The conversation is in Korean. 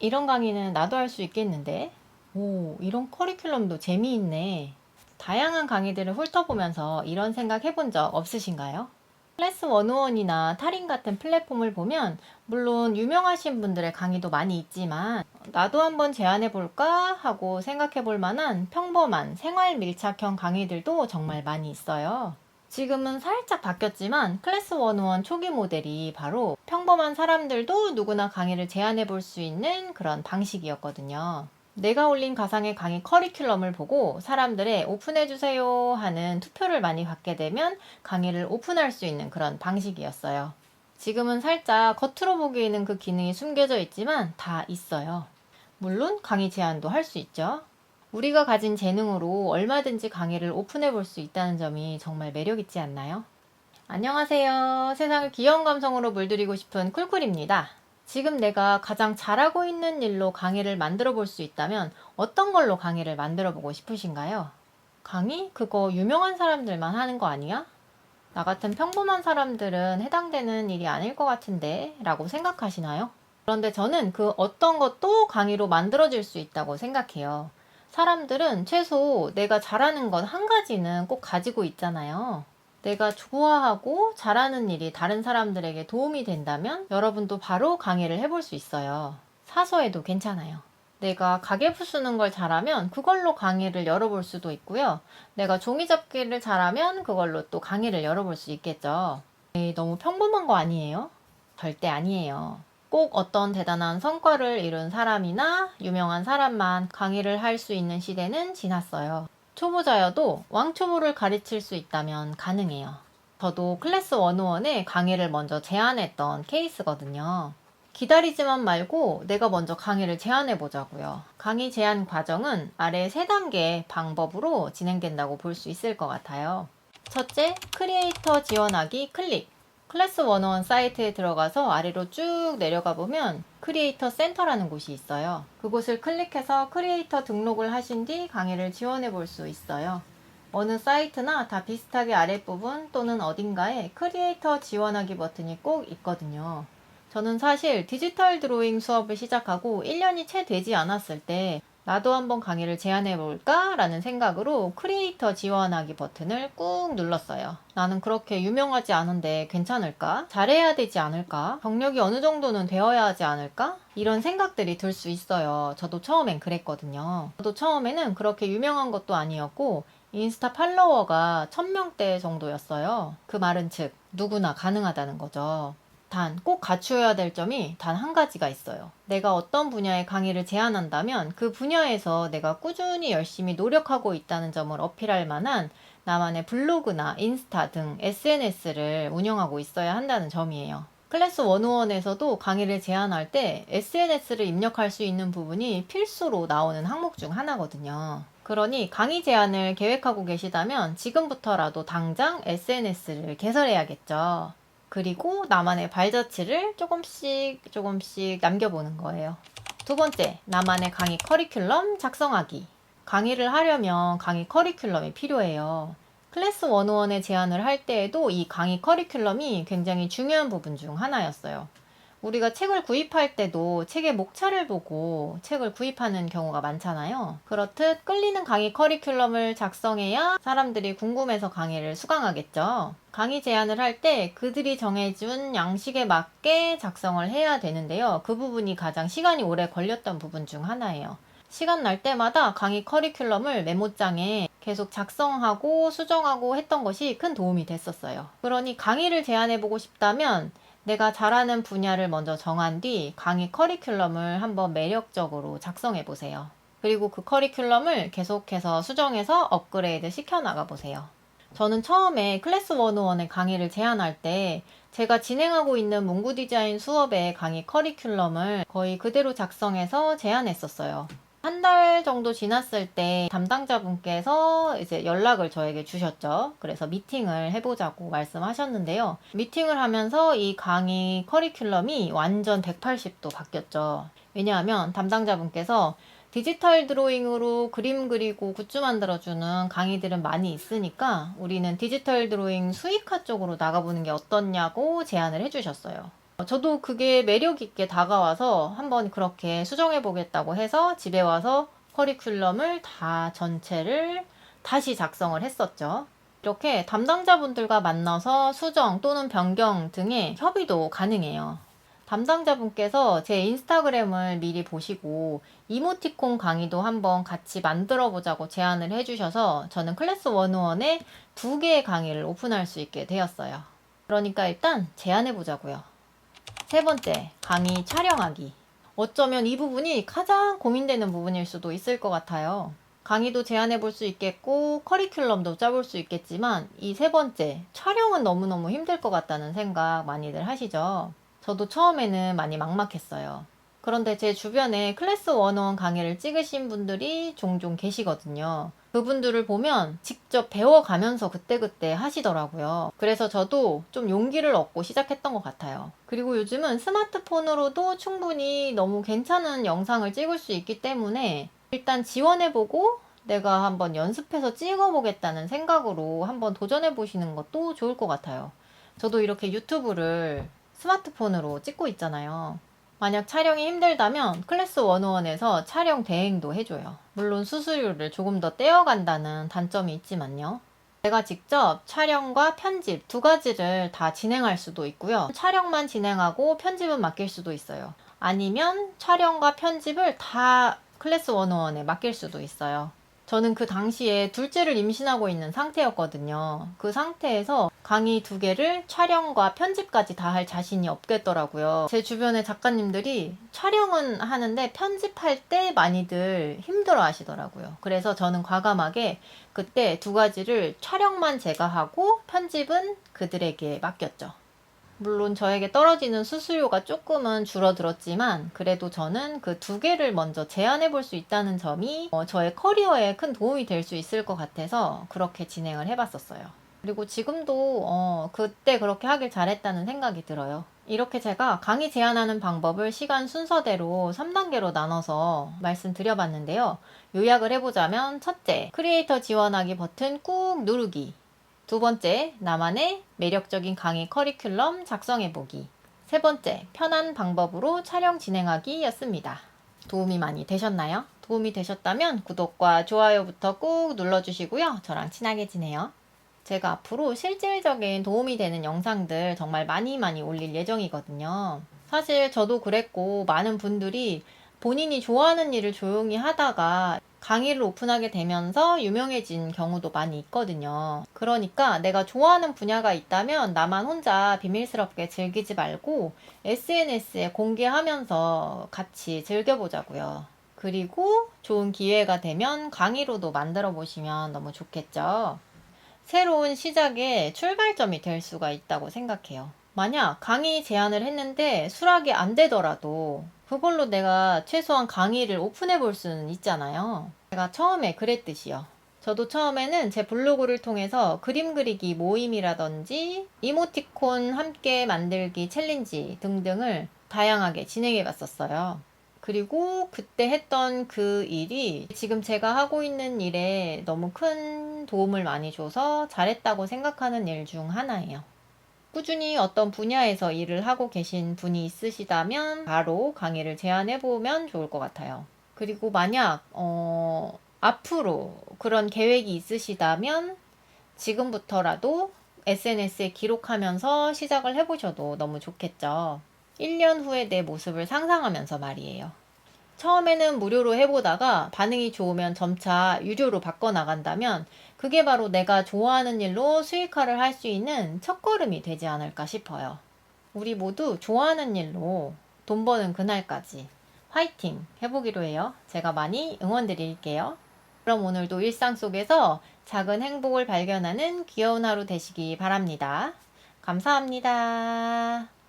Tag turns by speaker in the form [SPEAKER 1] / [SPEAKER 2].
[SPEAKER 1] 이런 강의는 나도 할 수 있겠는데? 오, 이런 커리큘럼도 재미있네. 다양한 강의들을 훑어보면서 이런 생각 해본 적 없으신가요? 클래스 101이나 타린 같은 플랫폼을 보면 물론 유명하신 분들의 강의도 많이 있지만 나도 한번 제안해볼까 하고 생각해볼 만한 평범한 생활 밀착형 강의들도 정말 많이 있어요. 지금은 살짝 바뀌었지만 클래스 101 초기 모델이 바로 평범한 사람들도 누구나 강의를 제안해 볼 수 있는 그런 방식이었거든요. 내가 올린 가상의 강의 커리큘럼을 보고 사람들의 오픈해주세요 하는 투표를 많이 받게 되면 강의를 오픈할 수 있는 그런 방식이었어요. 지금은 살짝 겉으로 보기에는 그 기능이 숨겨져 있지만 다 있어요. 물론 강의 제안도 할 수 있죠. 우리가 가진 재능으로 얼마든지 강의를 오픈해 볼 수 있다는 점이 정말 매력있지 않나요? 안녕하세요. 세상을 귀여운 감성으로 물들이고 싶은 쿨쿨입니다. 지금 내가 가장 잘하고 있는 일로 강의를 만들어 볼 수 있다면 어떤 걸로 강의를 만들어 보고 싶으신가요? 강의? 그거 유명한 사람들만 하는 거 아니야? 나 같은 평범한 사람들은 해당되는 일이 아닐 것 같은데 라고 생각하시나요? 그런데 저는 그 어떤 것도 강의로 만들어질 수 있다고 생각해요. 사람들은 최소 내가 잘하는 것 한 가지는 꼭 가지고 있잖아요. 내가 좋아하고 잘하는 일이 다른 사람들에게 도움이 된다면 여러분도 바로 강의를 해볼 수 있어요. 사서해도 괜찮아요. 내가 가계부 쓰는 걸 잘하면 그걸로 강의를 열어볼 수도 있고요. 내가 종이접기를 잘하면 그걸로 또 강의를 열어볼 수 있겠죠. 에이, 너무 평범한 거 아니에요? 절대 아니에요. 꼭 어떤 대단한 성과를 이룬 사람이나 유명한 사람만 강의를 할 수 있는 시대는 지났어요. 초보자여도 왕초보를 가르칠 수 있다면 가능해요. 저도 클래스 101에 강의를 먼저 제안했던 케이스거든요. 기다리지만 말고 내가 먼저 강의를 제안해 보자고요. 강의 제안 과정은 아래 3단계 방법으로 진행된다고 볼 수 있을 것 같아요. 첫째, 크리에이터 지원하기 클릭. 클래스 101 사이트에 들어가서 아래로 쭉 내려가 보면 크리에이터 센터라는 곳이 있어요. 그곳을 클릭해서 크리에이터 등록을 하신 뒤 강의를 지원해 볼 수 있어요. 어느 사이트나 다 비슷하게 아랫부분 또는 어딘가에 크리에이터 지원하기 버튼이 꼭 있거든요. 저는 사실 디지털 드로잉 수업을 시작하고 1년이 채 되지 않았을 때 나도 한번 강의를 제안해 볼까? 라는 생각으로 크리에이터 지원하기 버튼을 꾹 눌렀어요. 나는 그렇게 유명하지 않은데 괜찮을까? 잘해야 되지 않을까? 경력이 어느 정도는 되어야 하지 않을까? 이런 생각들이 들 수 있어요. 저도 처음엔 그랬거든요. 저도 처음에는 그렇게 유명한 것도 아니었고 인스타 팔로워가 1000명대 정도였어요. 그 말은 즉 누구나 가능하다는 거죠. 단, 꼭 갖추어야 될 점이 단 한 가지가 있어요. 내가 어떤 분야의 강의를 제안한다면 그 분야에서 내가 꾸준히 열심히 노력하고 있다는 점을 어필할 만한 나만의 블로그나 인스타 등 SNS를 운영하고 있어야 한다는 점이에요. 클래스 101에서도 강의를 제안할 때 SNS를 입력할 수 있는 부분이 필수로 나오는 항목 중 하나거든요. 그러니 강의 제안을 계획하고 계시다면 지금부터라도 당장 SNS를 개설해야겠죠. 그리고 나만의 발자취를 조금씩 남겨보는 거예요. 두 번째, 나만의 강의 커리큘럼 작성하기. 강의를 하려면 강의 커리큘럼이 필요해요. 클래스 101에 제안을 할 때에도 이 강의 커리큘럼이 굉장히 중요한 부분 중 하나였어요. 우리가 책을 구입할 때도 책의 목차를 보고 책을 구입하는 경우가 많잖아요. 그렇듯 끌리는 강의 커리큘럼을 작성해야 사람들이 궁금해서 강의를 수강하겠죠. 강의 제안을 할 때 그들이 정해준 양식에 맞게 작성을 해야 되는데요. 그 부분이 가장 시간이 오래 걸렸던 부분 중 하나예요. 시간 날 때마다 강의 커리큘럼을 메모장에 계속 작성하고 수정하고 했던 것이 큰 도움이 됐었어요. 그러니 강의를 제안해보고 싶다면 내가 잘하는 분야를 먼저 정한 뒤 강의 커리큘럼을 한번 매력적으로 작성해 보세요. 그리고 그 커리큘럼을 계속해서 수정해서 업그레이드 시켜 나가 보세요. 저는 처음에 클래스 101의 강의를 제안할 때 제가 진행하고 있는 문구 디자인 수업의 강의 커리큘럼을 거의 그대로 작성해서 제안했었어요. 한 달 정도 지났을 때 담당자분께서 이제 연락을 저에게 주셨죠. 그래서 미팅을 해보자고 말씀하셨는데요. 미팅을 하면서 이 강의 커리큘럼이 완전 180도 바뀌었죠. 왜냐하면 담당자분께서 디지털 드로잉으로 그림 그리고 굿즈 만들어주는 강의들은 많이 있으니까 우리는 디지털 드로잉 수익화 쪽으로 나가보는 게 어떻냐고 제안을 해주셨어요. 저도 그게 매력 있게 다가와서 한번 그렇게 수정해 보겠다고 해서 집에 와서 커리큘럼을 다 전체를 다시 작성을 했었죠. 이렇게 담당자분들과 만나서 수정 또는 변경 등의 협의도 가능해요. 담당자분께서 제 인스타그램을 미리 보시고 이모티콘 강의도 한번 같이 만들어 보자고 제안을 해주셔서 저는 클래스 101에 2개의 강의를 오픈할 수 있게 되었어요. 그러니까 일단 제안해 보자고요. 세 번째, 강의 촬영하기. 어쩌면 이 부분이 가장 고민되는 부분일 수도 있을 것 같아요. 강의도 제안해 볼 수 있겠고 커리큘럼도 짜볼 수 있겠지만 이 세 번째, 촬영은 너무너무 힘들 것 같다는 생각 많이들 하시죠. 저도 처음에는 많이 막막했어요. 그런데 제 주변에 클래스 101 강의를 찍으신 분들이 종종 계시거든요. 그분들을 보면 직접 배워가면서 그때그때 하시더라고요. 그래서 저도 좀 용기를 얻고 시작했던 것 같아요. 그리고 요즘은 스마트폰으로도 충분히 너무 괜찮은 영상을 찍을 수 있기 때문에 일단 지원해보고 내가 한번 연습해서 찍어보겠다는 생각으로 한번 도전해보시는 것도 좋을 것 같아요. 저도 이렇게 유튜브를 스마트폰으로 찍고 있잖아요. 만약 촬영이 힘들다면 클래스 101에서 촬영 대행도 해줘요. 물론 수수료를 조금 더 떼어간다는 단점이 있지만요. 제가 직접 촬영과 편집 두 가지를 다 진행할 수도 있고요. 촬영만 진행하고 편집은 맡길 수도 있어요. 아니면 촬영과 편집을 다 클래스 101에 맡길 수도 있어요. 저는 그 당시에 둘째를 임신하고 있는 상태였거든요. 그 상태에서 강의 2개를 촬영과 편집까지 다 할 자신이 없겠더라고요. 제 주변의 작가님들이 촬영은 하는데 편집할 때 많이들 힘들어 하시더라고요. 그래서 저는 과감하게 그때 2가지를 촬영만 제가 하고 편집은 그들에게 맡겼죠. 물론 저에게 떨어지는 수수료가 조금은 줄어들었지만 그래도 저는 그 2개를 먼저 제안해 볼 수 있다는 점이 저의 커리어에 큰 도움이 될 수 있을 것 같아서 그렇게 진행을 해봤었어요. 그리고 지금도 그때 그렇게 하길 잘했다는 생각이 들어요. 이렇게 제가 강의 제안하는 방법을 시간 순서대로 3단계로 나눠서 말씀드려봤는데요. 요약을 해보자면 첫째, 크리에이터 지원하기 버튼 꾹 누르기. 두 번째, 나만의 매력적인 강의 커리큘럼 작성해보기. 세 번째, 편한 방법으로 촬영 진행하기 였습니다. 도움이 많이 되셨나요? 도움이 되셨다면 구독과 좋아요부터 꾹 눌러주시고요. 저랑 친하게 지내요. 제가 앞으로 실질적인 도움이 되는 영상들 정말 많이 올릴 예정이거든요. 사실 저도 그랬고 많은 분들이 본인이 좋아하는 일을 조용히 하다가 강의를 오픈하게 되면서 유명해진 경우도 많이 있거든요. 그러니까 내가 좋아하는 분야가 있다면 나만 혼자 비밀스럽게 즐기지 말고 SNS에 공개하면서 같이 즐겨보자고요. 그리고 좋은 기회가 되면 강의로도 만들어 보시면 너무 좋겠죠. 새로운 시작의 출발점이 될 수가 있다고 생각해요. 만약 강의 제안을 했는데 수락이 안 되더라도 그걸로 내가 최소한 강의를 오픈해 볼 수는 있잖아요. 제가 처음에 그랬듯이요. 저도 처음에는 제 블로그를 통해서 그림 그리기 모임이라든지 이모티콘 함께 만들기 챌린지 등등을 다양하게 진행해 봤었어요. 그리고 그때 했던 그 일이 지금 제가 하고 있는 일에 너무 큰 도움을 많이 줘서 잘했다고 생각하는 일 중 하나예요. 꾸준히 어떤 분야에서 일을 하고 계신 분이 있으시다면 바로 강의를 제안해 보면 좋을 것 같아요. 그리고 만약 앞으로 그런 계획이 있으시다면 지금부터라도 SNS에 기록하면서 시작을 해보셔도 너무 좋겠죠. 1년 후에 내 모습을 상상하면서 말이에요. 처음에는 무료로 해보다가 반응이 좋으면 점차 유료로 바꿔나간다면 그게 바로 내가 좋아하는 일로 수익화를 할 수 있는 첫걸음이 되지 않을까 싶어요. 우리 모두 좋아하는 일로 돈 버는 그날까지 화이팅 해보기로 해요. 제가 많이 응원드릴게요. 그럼 오늘도 일상 속에서 작은 행복을 발견하는 귀여운 하루 되시기 바랍니다. 감사합니다.